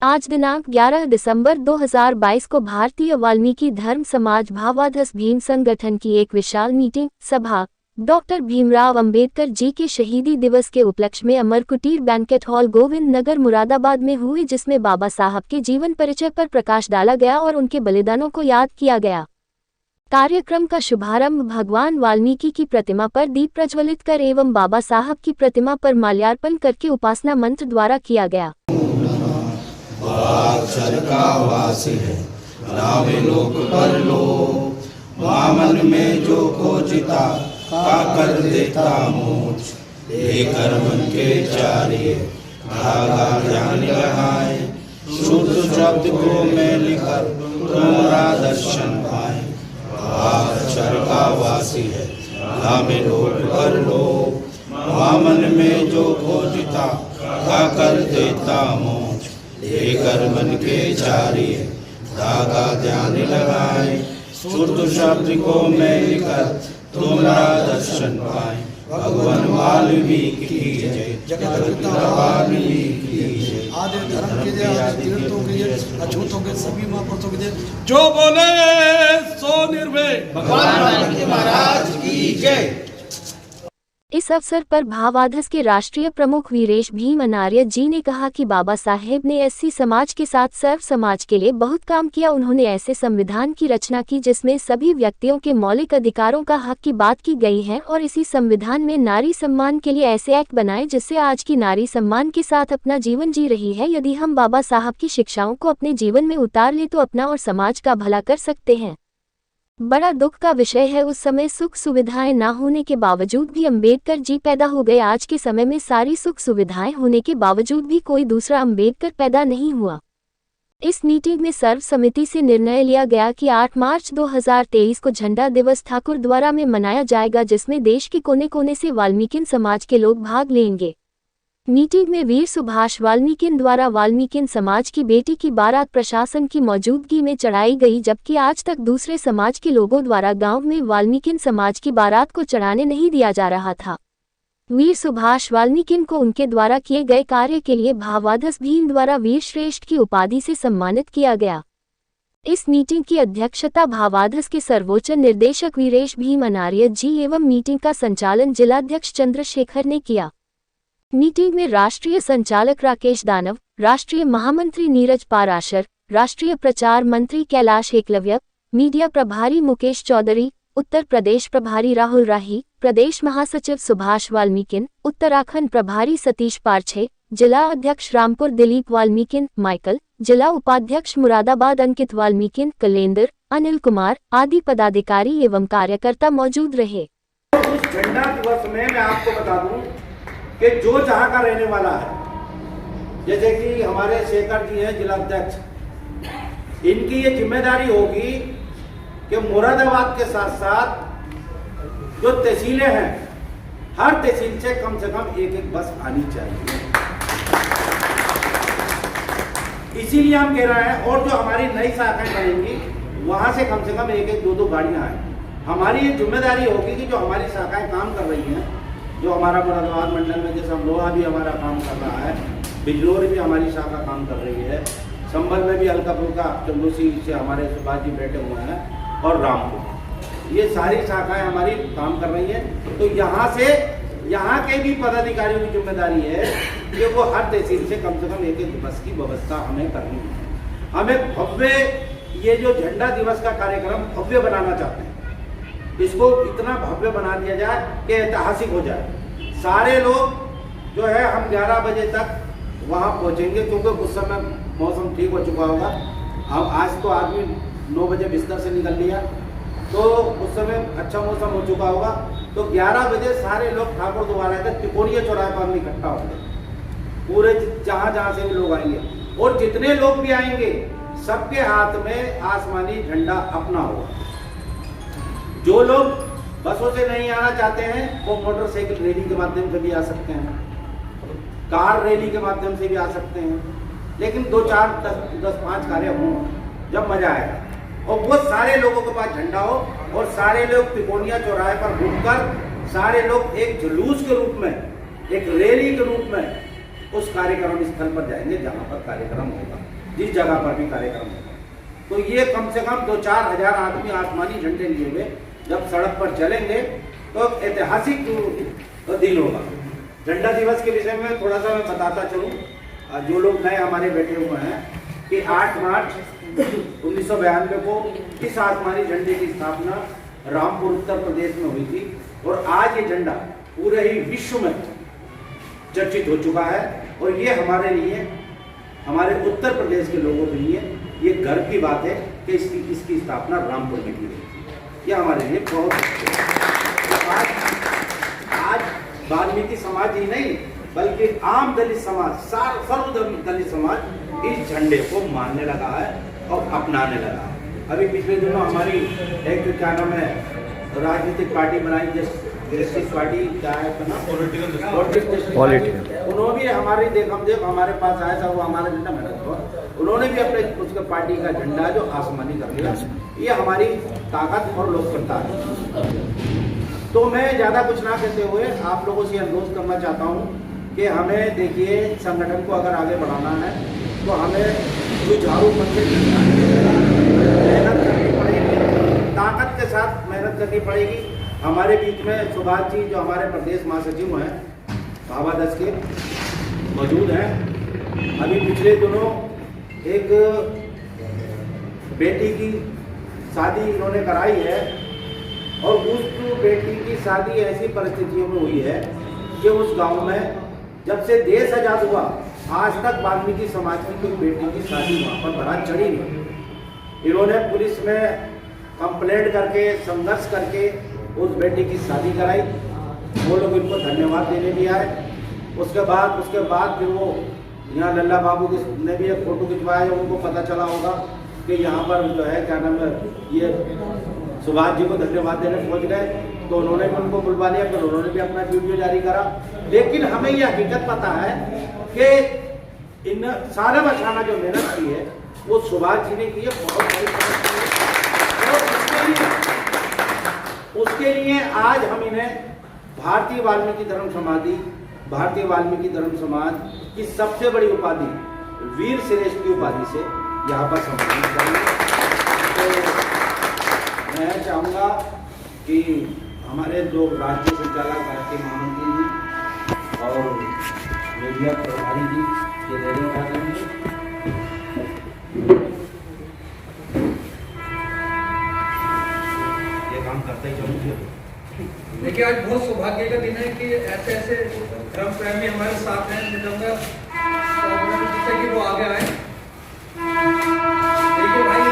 आज दिनांक 11 दिसंबर 2022 को भारतीय वाल्मीकि धर्म समाज भावाधस भीम संगठन की एक विशाल मीटिंग सभा डॉक्टर भीमराव अंबेडकर जी के शहीदी दिवस के उपलक्ष्य में अमर कुटीर बैंकेट हॉल गोविंद नगर मुरादाबाद में हुई, जिसमें बाबा साहब के जीवन परिचय पर प्रकाश डाला गया और उनके बलिदानों को याद किया गया। कार्यक्रम का शुभारंभ भगवान वाल्मीकि की प्रतिमा पर दीप प्रज्वलित कर एवं बाबा साहब की प्रतिमा पर माल्यार्पण करके उपासना मंत्र द्वारा किया गया। का वासी है नामे लोक पर लोक वामन में जो खोजिता का कर देता मोच लेकर मन के चारिये धागा ज्ञान लगाए शुद्ध शब्द को मैं लिखकर तुम्हारा दर्शन पाए। अक्षर का वासी है नामे लोक पर लोक वामन में जो खोजिता का कर देता मोच लेकर मन के चारिये धागा ध्यान लगाए शुद्ध शब्द को मैं लिखकर तुम्हारा दर्शन पाए। भगवान वाल्मीकि की जय, जगत वाल्मीकि की जय, आदि धर्म की जय, आदि तीर्थों की जय, अछूतों के सभी महापुरुषों की जय। जो बोले सो निर्भय भगवान वाल्मीकि महाराज की जय। इस अवसर पर भावाधस के राष्ट्रीय प्रमुख वीरेश भीम अनार्य जी ने कहा कि बाबा साहेब ने एससी समाज के साथ सर्व समाज के लिए बहुत काम किया। उन्होंने ऐसे संविधान की रचना की जिसमें सभी व्यक्तियों के मौलिक अधिकारों का हक की बात की गई है और इसी संविधान में नारी सम्मान के लिए ऐसे एक्ट बनाए जिससे आज की नारी सम्मान के साथ अपना जीवन जी रही है। यदि हम बाबा साहब की शिक्षाओं को अपने जीवन में उतार ले तो अपना और समाज का भला कर सकते हैं। बड़ा दुख का विषय है, उस समय सुख सुविधाएं ना होने के बावजूद भी अंबेडकर जी पैदा हो गए। आज के समय में सारी सुख सुविधाएं होने के बावजूद भी कोई दूसरा अंबेडकर पैदा नहीं हुआ। इस मीटिंग में सर्व समिति से निर्णय लिया गया कि 8 मार्च 2023 को झंडा दिवस ठाकुर द्वारा में मनाया जाएगा, जिसमें देश के कोने कोने से वाल्मीकि समाज के लोग भाग लेंगे। मीटिंग में वीर सुभाष वाल्मीकि द्वारा वाल्मीकि समाज की बेटी की बारात प्रशासन की मौजूदगी में चढ़ाई गई, जबकि आज तक दूसरे समाज के लोगों द्वारा गांव में वाल्मीकि समाज की बारात को चढ़ाने नहीं दिया जा रहा था। वीर सुभाष वाल्मीकि को उनके द्वारा किए गए कार्य के लिए भावाधस भीम द्वारा वीर श्रेष्ठ की उपाधि से सम्मानित किया गया। इस मीटिंग की अध्यक्षता भावाधस के सर्वोच्च निर्देशक वीरेश भीम अनार्य जी एवं मीटिंग का संचालन जिलाध्यक्ष चंद्रशेखर ने किया। मीटिंग में राष्ट्रीय संचालक राकेश दानव, राष्ट्रीय महामंत्री नीरज पाराशर, राष्ट्रीय प्रचार मंत्री कैलाश एकलव्य, मीडिया प्रभारी मुकेश चौधरी, उत्तर प्रदेश प्रभारी राहुल राही, प्रदेश महासचिव सुभाष वाल्मीकि, उत्तराखंड प्रभारी सतीश पारछे, जिला अध्यक्ष रामपुर दिलीप वाल्मीकि माइकल, जिला उपाध्यक्ष मुरादाबाद अंकित वाल्मीकि, कलेंदर, अनिल कुमार आदि पदाधिकारी एवं कार्यकर्ता मौजूद रहे। झंडा दिवस में मैं आपको बता दूं कि जो जहां का रहने वाला है, जैसे कि हमारे शेखर जी हैं जिला अध्यक्ष, इनकी ये जिम्मेदारी होगी कि मुरादाबाद के साथ साथ जो तहसीलें हैं, हर तहसील से कम एक बस आनी चाहिए। इसीलिए हम कह रहे हैं, और जो हमारी नई शाखाएं बनेंगी वहां से कम एक दो गाड़ियां आए। हमारी ये जिम्मेदारी होगी कि जो हमारी शाखाएं काम कर रही हैं, जो हमारा मुरादाबाद मंडल में जैसे अमरोहा भी हमारा काम कर रहा है, बिजनौर भी हमारी शाखा काम कर रही है, संभल में भी हल्का फुल्का चंदूसी से हमारे सुभाष जी बैठे हुए हैं, और रामपुर, ये सारी शाखाएं हमारी काम कर रही हैं। तो यहाँ के भी पदाधिकारियों की जिम्मेदारी है कि वो हर तहसील से कम एक बस की व्यवस्था हमें करनी है। हमें भव्य ये जो झंडा दिवस का कार्यक्रम भव्य बनाना चाहते हैं, इसको इतना भव्य बना दिया जाए कि ऐतिहासिक हो जाए। सारे लोग जो है हम 11 बजे तक वहाँ पहुँचेंगे, क्योंकि उस समय मौसम ठीक हो चुका होगा। अब आज तो आदमी 9 बजे बिस्तर से निकल लिया, तो उस समय अच्छा मौसम हो चुका होगा। तो 11 बजे सारे लोग ठाकुर द्वारा के तिकोनिया चौराहे पर हम इकट्ठा होंगे। पूरे जहाँ से भी लोग आएंगे, और जितने लोग भी आएंगे सबके हाथ में आसमानी झंडा अपना होगा। जो लोग बसों से नहीं आना चाहते हैं वो मोटरसाइकिल रैली के माध्यम से भी आ सकते हैं, कार रैली के माध्यम से भी आ सकते हैं, लेकिन 2-4-10-5 कार्य हों, जब मजा आएगा। और वो सारे लोगों के पास झंडा हो, और सारे लोग तिकोनिया चौराहे पर घूमकर सारे लोग एक जुलूस के रूप में, एक रैली के रूप में उस कार्यक्रम स्थल पर जाएंगे जहां पर कार्यक्रम होगा। जिस जगह पर भी कार्यक्रम होगा। तो ये कम से कम 2-4 हज़ार आदमी आसमानी झंडे लिए हुए जब सड़क पर चलेंगे तो ऐतिहासिक दिन होगा। झंडा दिवस के विषय में थोड़ा सा मैं बताता चलूँ, जो लोग नए हमारे बैठे हुए हैं, कि 8 मार्च 1992 को इस आसमानी झंडे की स्थापना रामपुर उत्तर प्रदेश में हुई थी और आज ये झंडा पूरे ही विश्व में चर्चित हो चुका है। और ये हमारे लिए, हमारे उत्तर प्रदेश के लोगों के लिए ये गर्व की बात है कि इसकी स्थापना रामपुर में की गई थी। ये हमारे लिए बहुत आज वाल्मीकि समाज ही नहीं बल्कि आम दलित समाज, सर्वधर्म दलित समाज इस झंडे को मानने लगा है और अपनाने लगा है। अभी पिछले दिनों हमारी एक क्या नाम है राजनीतिक पार्टी बनाई, जस्टिस पार्टी, क्या है पॉलिटिकल, उन्होंने भी हमारे देख हमारे पास आया था, वो हमारा झंडा मेहनत हुआ, उन्होंने भी अपने उसके पार्टी का झंडा जो आसमानी कर लिया। ये हमारी ताकत और लोकप्रियता है। तो मैं ज़्यादा कुछ ना कहते हुए आप लोगों से अनुरोध करना चाहता हूँ कि हमें देखिए संगठन को अगर आगे बढ़ाना है तो हमें जुझारू मन से मेहनत करनी पड़ेगी, ताकत के साथ मेहनत करनी पड़ेगी। हमारे बीच में सुभाष जी जो हमारे प्रदेश महासचिव हैं भावा 10 के मौजूद हैं। अभी पिछले दिनों एक बेटी की शादी इन्होंने कराई है और उस बेटी की शादी ऐसी परिस्थितियों में हुई है कि उस गांव में जब से देश आजाद हुआ आज तक वाल्मीकि समाज की कोई बेटी की शादी वहाँ पर बारात चढ़ी नहीं। इन्होंने पुलिस में कंप्लेंट करके संघर्ष करके उस बेटी की शादी कराई। वो लोग इनको धन्यवाद देने भी आए। उसके बाद फिर वो यहाँ लल्ला बाबू ने भी एक फोटो खिंचवाया। उनको पता चला होगा कि यहाँ पर जो है क्या नाम है ये सुभाष जी को धन्यवाद देने पहुँच गए, तो उन्होंने भी उनको बुलवा लिया, फिर उन्होंने भी अपना वीडियो जारी करा। लेकिन हमें यह हकीकत पता है कि इन सारे बचाना जो मेहनत की है वो सुभाष जी ने की है, बहुत बड़ी मेहनत की है। उसके लिए आज हम इन्हें भारतीय वाल्मीकि धर्म समाज की सबसे बड़ी उपाधि वीर श्रेष्ठ की उपाधि से यहाँ पर सम्मानित करेंगे। तो मैं चाहूँगा कि हमारे जो राष्ट्रीय संचालक भारतीय महामंत्री जी और मीडिया प्रभारी जी ये रेडियो करेंगे। करते ही चलूँगा। देखिए आज बहुत सौभाग्य का दिन है कि ऐसे धर्म प्रेमी हमारे साथ हैं। मैं चाहूँगा कि वो आगे आए। देखिए भाई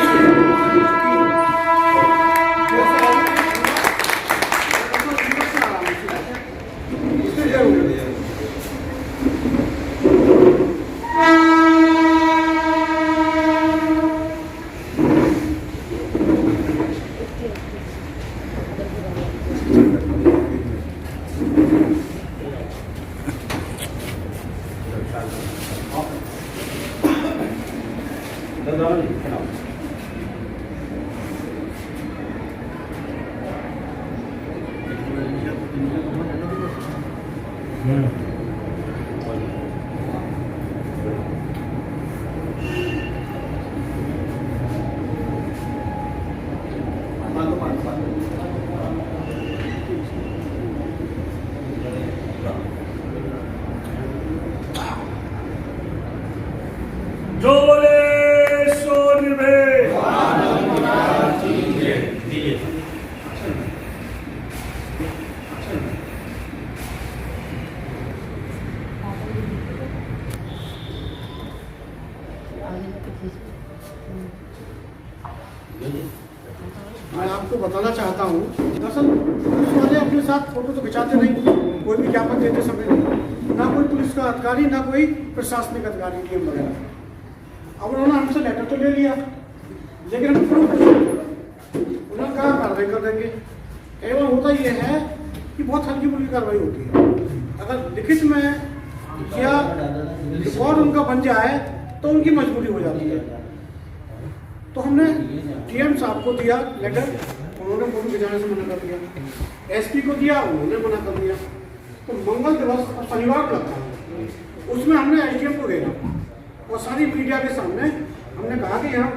जो बोले सो निभे। मैं आपको बताना चाहता हूँ, दरअसल पुलिस वाले अपने साथ फोटो तो खिंचाते नहीं, कोई भी ज्ञापन देते समय नहीं, ना कोई पुलिस का अधिकारी ना कोई प्रशासनिक अधिकारी डीएम वगैरह। अब उन्होंने हमसे लेटर तो ले लिया, लेकिन हम प्रूफ उन्होंने कहा कार्रवाई कर देंगे। एवं होता यह है कि बहुत हल्की फुल्की कार्रवाई होती है। अगर लिखित में या रिकॉर्ड उनका बन जाए तो उनकी मजबूरी हो जाती है। तो हमने डीएम साहब को दिया लेटर, उन्होंने फोटो खिंचाने से मना कर दिया। एसपी को दिया, उन्होंने मना कर दिया। तो मंगल दिवस और शनिवार को लगता है, उसमें हमने एसडीएम को देना और सारी मीडिया के सामने उन्होंने कहा कि यहाँ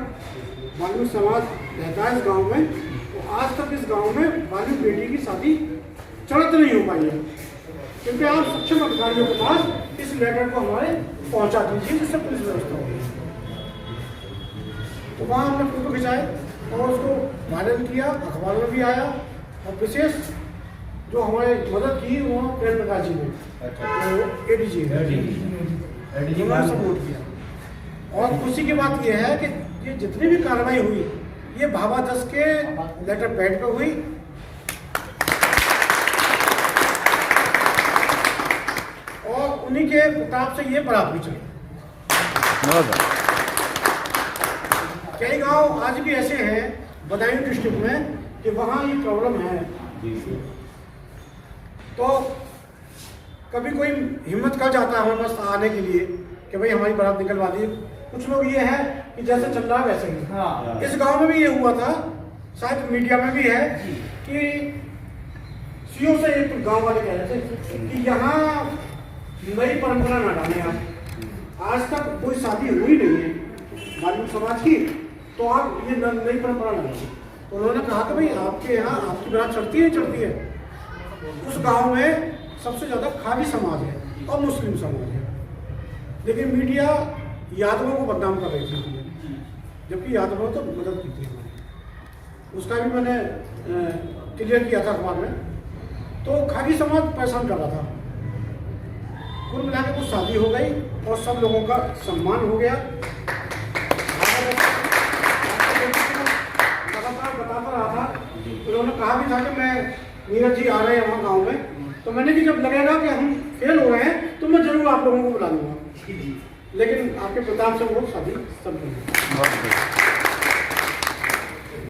वाल्मीकि समाज रहता है इस गांव में, तो आज तक इस गांव में वाल्मीकि बेटी की शादी चढ़त नहीं हो पाई है, क्योंकि आप सक्षम अधिकारियों के पास इस लेटर को हमारे पहुंचा दीजिए जिससे पुलिस व्यवस्था होगी। तो वहाँ हमने फोटो खिंचाए और उसको वायरल किया, अखबार में भी आया, और विशेष जो हमारे मदद की वो प्रेम प्रकाश जी ने, तो एडीजी उन्होंने सपोर्ट किया। और खुशी की बात यह है कि ये जितनी भी कार्रवाई हुई ये भाभा 10 के लेटर पैड पे हुई, और उन्हीं के प्रताप से ये बारात भी चली। कई गांव आज भी ऐसे हैं बदायूं डिस्ट्रिक्ट में कि वहाँ ये प्रॉब्लम है, तो कभी कोई हिम्मत कर जाता है हमारे पास आने के लिए कि भाई हमारी बारात निकलवा दी। कुछ लोग ये है कि जैसे चल रहा है वैसे ही। हाँ। इस गांव में भी ये हुआ था, शायद मीडिया में भी है कि सीओ से एक गांव वाले कह रहे थे कि यहाँ नई परंपरा ना डालें आप। आज तक कोई शादी हुई नहीं है वाल्मीकि समाज की, तो आप ये नई परंपरा ना डालें। तो उन्होंने कहा कि भाई आपके यहाँ आपकी बारात चढ़ती है। उस गांव में सबसे ज़्यादा खागी समाज है और मुस्लिम समाज है, लेकिन मीडिया यादवों को बदनाम कर रही थी, जबकि यादवों तो मदद की थी हमारी। उसका भी मैंने क्लियर किया था अखबार में। तो खागी समाज परेशान कर रहा था। कुल मिला के कुछ शादी हो गई और सब लोगों का सम्मान हो गया। लगातार बताता रहा था, उन्होंने कहा भी था कि मैं नीरज जी आ रहे हैं वहाँ गाँव में, तो मैंने भी जब लगेगा कि हम फेल हो रहे हैं तो मैं जरूर आप लोगों को बुला लूँगा, लेकिन आपके प्रताप से वो शादी संपन्न।